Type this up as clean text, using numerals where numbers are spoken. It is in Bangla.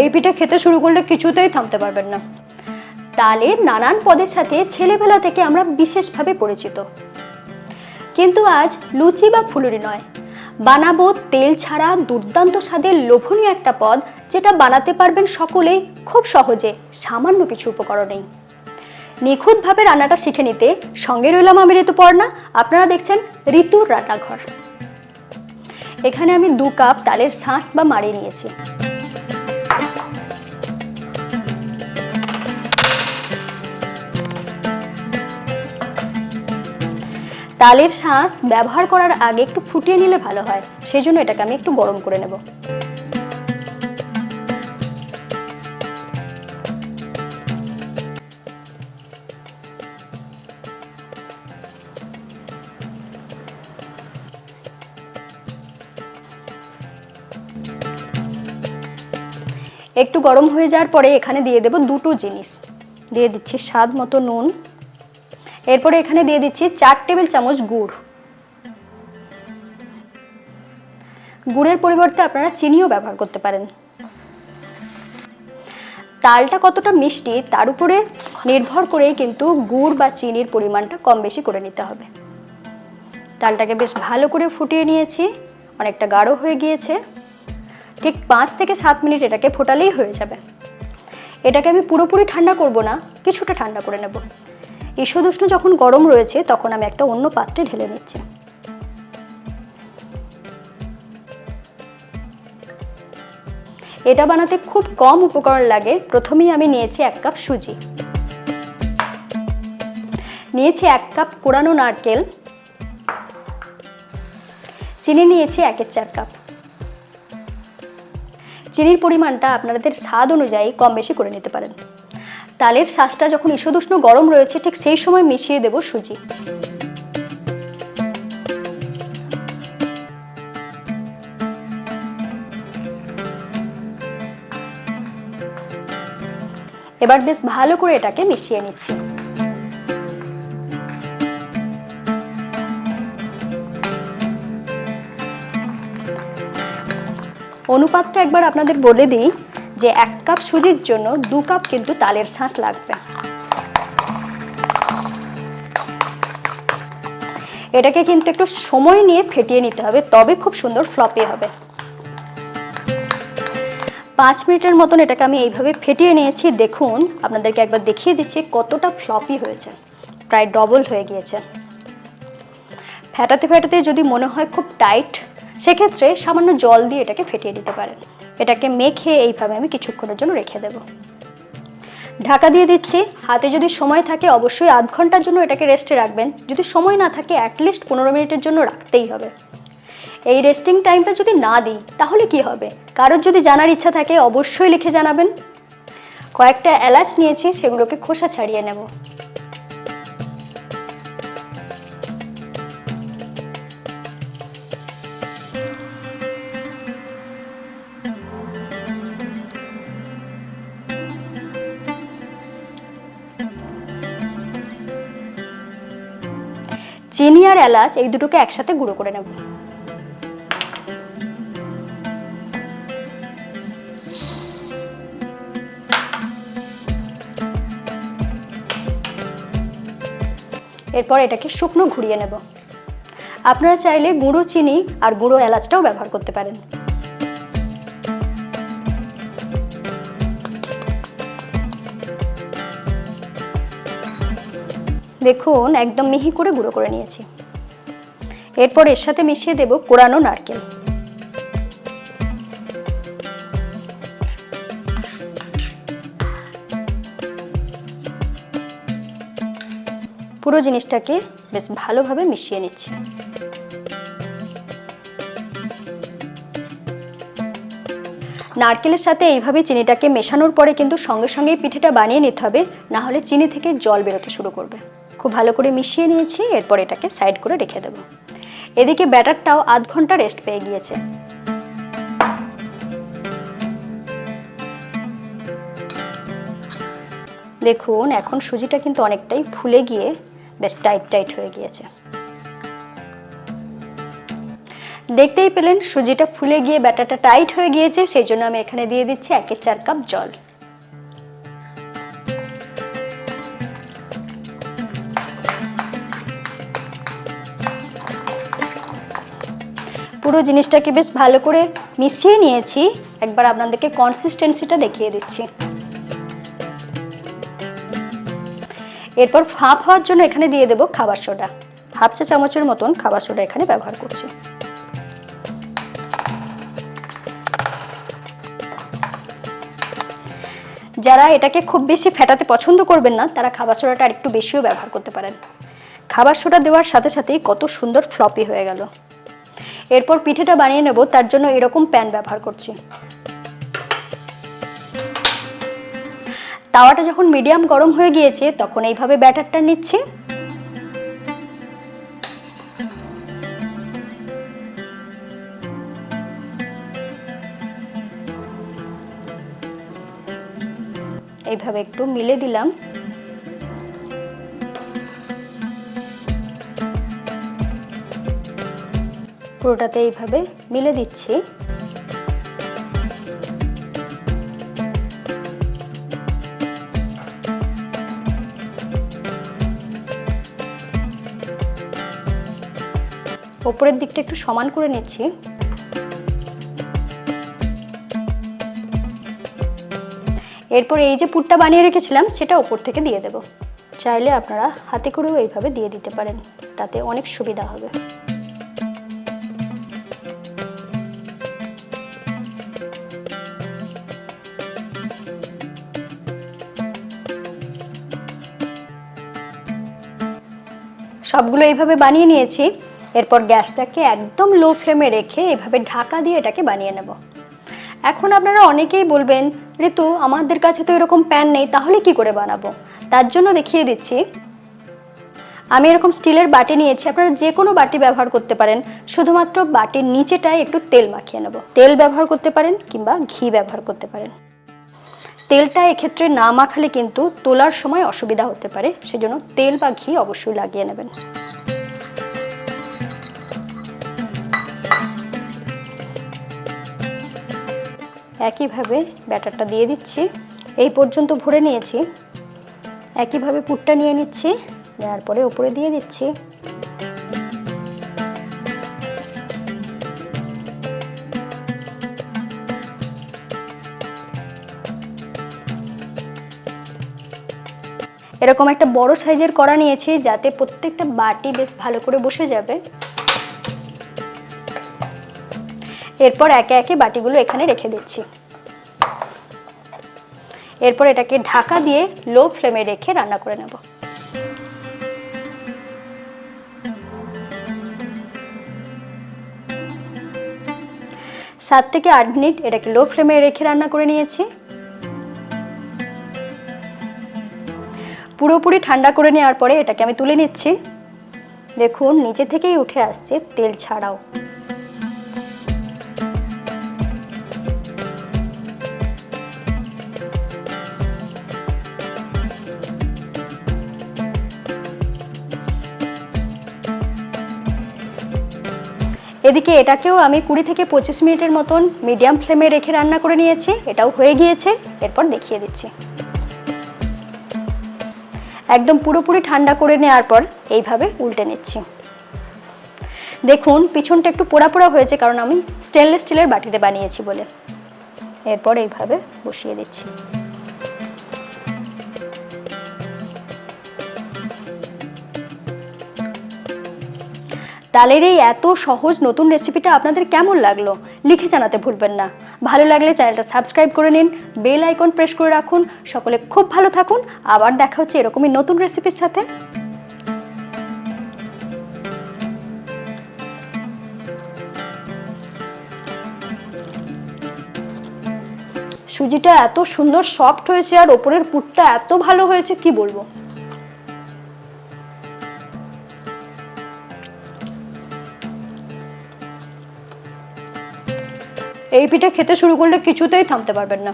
এই পিঠে খেতে শুরু করলে কিছুতেই থামতে পারবেন না। তালের নানান পদের সাথে ছেলেবেলা থেকে আমরা বিশেষভাবে পরিচিত, কিন্তু আজ লুচি বা ফুলুরি নয়, বানাবো তেল ছাড়া দুর্দান্ত স্বাদের লোভনীয় একটা পদ, যেটা বানাতে পারবেন সকলেই খুব সহজে, সামান্য কিছু উপকরণেই। নিখুঁতভাবে রান্নাটা শিখে নিতে সঙ্গে রইলাম আমি ঋতুপর্ণা। আপনারা দেখছেন ঋতুর রান্নাঘর। এখানে আমি 2 কাপ তালের শাঁস বা মাড়ি নিয়েছি। তালের শাঁস ব্যবহার করার আগে একটু ফুটিয়ে নিলে ভালো হয়, সেজন্য এটাকে আমি একটু গরম করে নেব। একটু গরম হয়ে যাওয়ার পরে এখানে দিয়ে দেব 2টো জিনিস। দিয়ে দিচ্ছি স্বাদ মতো নুন, এরপরে এখানে দিয়ে দিচ্ছি 4 টেবিল চামচ গুড়। গুড়ের পরিবর্তে আপনারা চিনিও ব্যবহার করতে পারেন। তালটা কতটা মিষ্টি তার উপরে নির্ভর করে কিন্তু গুড় বা চিনির পরিমাণটা কম বেশি করে নিতে হবে। তালটাকে বেশ ভালো করে ফুটিয়ে নিয়েছি, অনেকটা গাঢ় হয়ে গিয়েছে। ঠিক 5 থেকে 7 মিনিট এটাকে ফোটালেই হয়ে যাবে। এটাকে আমি পুরোপুরি ঠান্ডা করব না, কিছুটা ঠান্ডা করে নেব। ঈষদুষ্ণ যখন গরম রয়েছে তখন আমি একটা অন্য পাত্রে ঢেলে নিচ্ছি। এটা বানাতে খুব কম উপকরণ লাগে। প্রথমেই আমি নিয়েছি 1 কাপ সুজি, নিয়েছি 1 কাপ কোরানো নারকেল, চিনি নিয়েছি 1/4 কাপ। চিনির পরিমাণটা আপনাদের স্বাদ অনুযায়ী কম বেশি করে নিতে পারেন। তালের শাঁসটা যখন ঈষদুষ্ণ গরম রয়েছে ঠিক সেই সময় মিশিয়ে দেব সুজি। এবার বেশ ভালো করে এটাকে মিশিয়ে নিচ্ছি। অনুপাতটা একবার আপনাদের বলে দিই যে 1 কাপ সুজির জন্য 2 কাপ কিন্তু তালের শাঁস লাগবে। এটাকে কিন্তু একটু সময় নিয়ে ফেটিয়ে নিতে হবে, তবে খুব সুন্দর ফ্লপি হবে। 5 মিনিটের মতন এটাকে আমি এইভাবে ফেটিয়ে নিয়েছি। দেখুন, আপনাদেরকে একবার দেখিয়ে দিচ্ছি কতটা ফ্লপি হয়েছে, প্রায় ডবল হয়ে গিয়েছে। ফেটাতে ফেটাতে যদি মনে হয় খুব টাইট, সেক্ষেত্রে সামান্য জল দিয়ে এটাকে ফেটিয়ে দিতে পারেন। এটাকে মেখে এইভাবে আমি কিছুক্ষণের জন্য রেখে দেব। ঢাকা দিয়ে দিচ্ছি। হাতে যদি সময় থাকে অবশ্যই আধ ঘন্টার জন্য এটাকে রেস্টে রাখবেন। যদি সময় না থাকে অ্যাটলিস্ট 15 মিনিটের জন্য রাখতেই হবে। এই রেস্টিং টাইমটা যদি না দিই তাহলে কি হবে? কারোর যদি জানার ইচ্ছা থাকে অবশ্যই লিখে জানাবেন। কয়েকটা এলাচ নিয়েছি, সেগুলোকে খোসা ছাড়িয়ে নেব। চিনি আর এলাচ এই দুটোকে একসাথে গুঁড়ো করে নেব। এরপর এটাকে শুকনো ঘুরিয়ে নেব। আপনারা চাইলে গুঁড়ো চিনি আর গুঁড়ো এলাচটাও ব্যবহার করতে পারেন। দেখুন, একদম মিহি করে গুঁড়ো করে নিয়েছি। এরপর এর সাথে মিশিয়ে দেব কোরানো নারকেল। পুরো জিনিসটাকে বেশ ভালোভাবে মিশিয়ে নিচ্ছি। নারকেলের সাথে এইভাবে চিনিটাকে মেশানোর পরে কিন্তু সঙ্গে সঙ্গেই পিঠেটা বানিয়ে নিতে হবে, না হলে চিনি থেকে জল বেরোতে শুরু করবে। খুব ভালো করে মিশিয়ে নিয়েছি। এরপর এটাকে সাইড করে রেখে দেব। এদিকে ব্যাটারটাও আধ ঘন্টা রেস্ট পেয়ে গিয়েছে। দেখুন, এখন সুজিটা কিন্তু অনেকটাই ফুলে গিয়ে বেশ টাইট টাইট হয়ে গিয়েছে। দেখতেই পেলেন সুজিটা ফুলে গিয়ে ব্যাটারটা টাইট হয়ে গিয়েছে, সেই জন্য আমি এখানে দিয়ে দিচ্ছি 1/4 কাপ জল। পুরো জিনিসটাকে বেশ ভালো করে মিশিয়ে নিয়েছি। একবার আপনাদেরকে কনসিস্টেন্সিটা দেখিয়ে দিচ্ছি। এরপর ভাপ হওয়ার জন্য এখানে দিয়ে দেব খাবার সোডা। 1/2 চা চামচের মতন খাবার সোডা এখানে ব্যবহার করছি। যারা এটাকে খুব বেশি ফেটাতে পছন্দ করবেন না, তারা খাবার সোডাটা আরেকটু বেশিও ব্যবহার করতে পারেন। খাবার সোডা দেওয়ার সাথে সাথেই কত সুন্দর ফ্লপি হয়ে গেল। এরপর পিঠেটা বানিয়ে নেব, তার জন্য এরকম প্যান ব্যবহার করছি। তাওয়াটা যখন মিডিয়াম গরম হয়ে গিয়েছে তখন এইভাবে ব্যাটারটা নিচ্ছি। এইভাবে একটু মিলে দিলাম। পুরোটাতে এইভাবে মিলে দিচ্ছি। উপরের দিকটা একটু সমান করে নিচ্ছি। এরপর এই যে পুরটা বানিয়ে রেখেছিলাম সেটা উপর থেকে দিয়ে দেব। চাইলে আপনারা হাতে করেও এইভাবে দিয়ে দিতে পারেন, তাতে অনেক সুবিধা হবে। সবগুলো এইভাবে বানিয়ে নিয়েছি। এরপর গ্যাসটাকে একদম লো ফ্লেমে রেখে এইভাবে ঢাকা দিয়ে এটাকে বানিয়ে নেব। এখন আপনারা অনেকেই বলবেন, ঋতু আমাদের কাছে তো এরকম প্যান নেই, তাহলে কি করে বানাবো? তার জন্য দেখিয়ে দিচ্ছি। আমি এরকম স্টিলের বাটি নিয়েছি, আপনারা যে কোনো বাটি ব্যবহার করতে পারেন। শুধুমাত্র বাটির নিচেটায় একটু তেল মাখিয়ে নেব। তেল ব্যবহার করতে পারেন কিংবা ঘি ব্যবহার করতে পারেন। তেলটা এক্ষেত্রে না মাখালে কিন্তু তোলার সময় অসুবিধা হতে পারে, সেজন্য তেল বা ঘি অবশ্যই লাগিয়ে নেবেন। একইভাবে ব্যাটারটা দিয়ে দিচ্ছি। এই পর্যন্ত ভরে নিয়েছি। একইভাবে পুরটা নিয়ে নিচ্ছি, নেওয়ার পরে উপরে দিয়ে দিচ্ছি। এরকম একটা বড় সাইজের কড়া নিয়েছি, যাতে প্রত্যেকটা বাটি বেশ ভালো করে বসে যাবে। এরপর একে একে বাটিগুলো এখানে রেখে দিচ্ছি। এরপর এটাকে ঢাকা দিয়ে লো ফ্লেমে রেখে রান্না করে নেব। 7 থেকে 8 মিনিট এটাকে লো ফ্লেমে রেখে রান্না করে নিয়েছি। পুরোপুরি ঠান্ডা করে নেওয়ার পরে এটাকে আমি তুলে নিচ্ছি। দেখুন নিচে থেকেই উঠে আসছে তেল ছাড়াও। এদিকে এটাকেও আমি 20 থেকে 25 মিনিটের মতন মিডিয়াম ফ্লেমে রেখে রান্না করে নিয়েছি। এটাও হয়ে গিয়েছে। এরপর দেখিয়ে দিচ্ছি। একদম পুরোপুরি ঠান্ডা করে নেওয়ার পর এইভাবে উল্টে নিচ্ছি। দেখুন পিছনটা একটু পোড়া পোড়া হয়েছে, কারণ আমি স্টেনলেস স্টিলের বাটিতে বানিয়েছি বলে। এরপর এইভাবে বসিয়ে দিচ্ছি। তালের এই এত সহজ নতুন রেসিপিটা আপনাদের কেমন লাগলো লিখে জানাতে ভুলবেন না। ভালো লাগলে চ্যানেলটা সাবস্ক্রাইব করে নিন, বেল আইকন প্রেস করে রাখুন। সকলে খুব ভালো থাকুন। আবার দেখা হচ্ছে এরকমই নতুন রেসিপির সাথে। সুজিটা এত সুন্দর সফট হয়েছে আর ওপরের পুরটা এত ভালো হয়েছে, কি বলবো। এই পিঠে খেতে শুরু করলে কিছুতেই থামতে পারবেন না।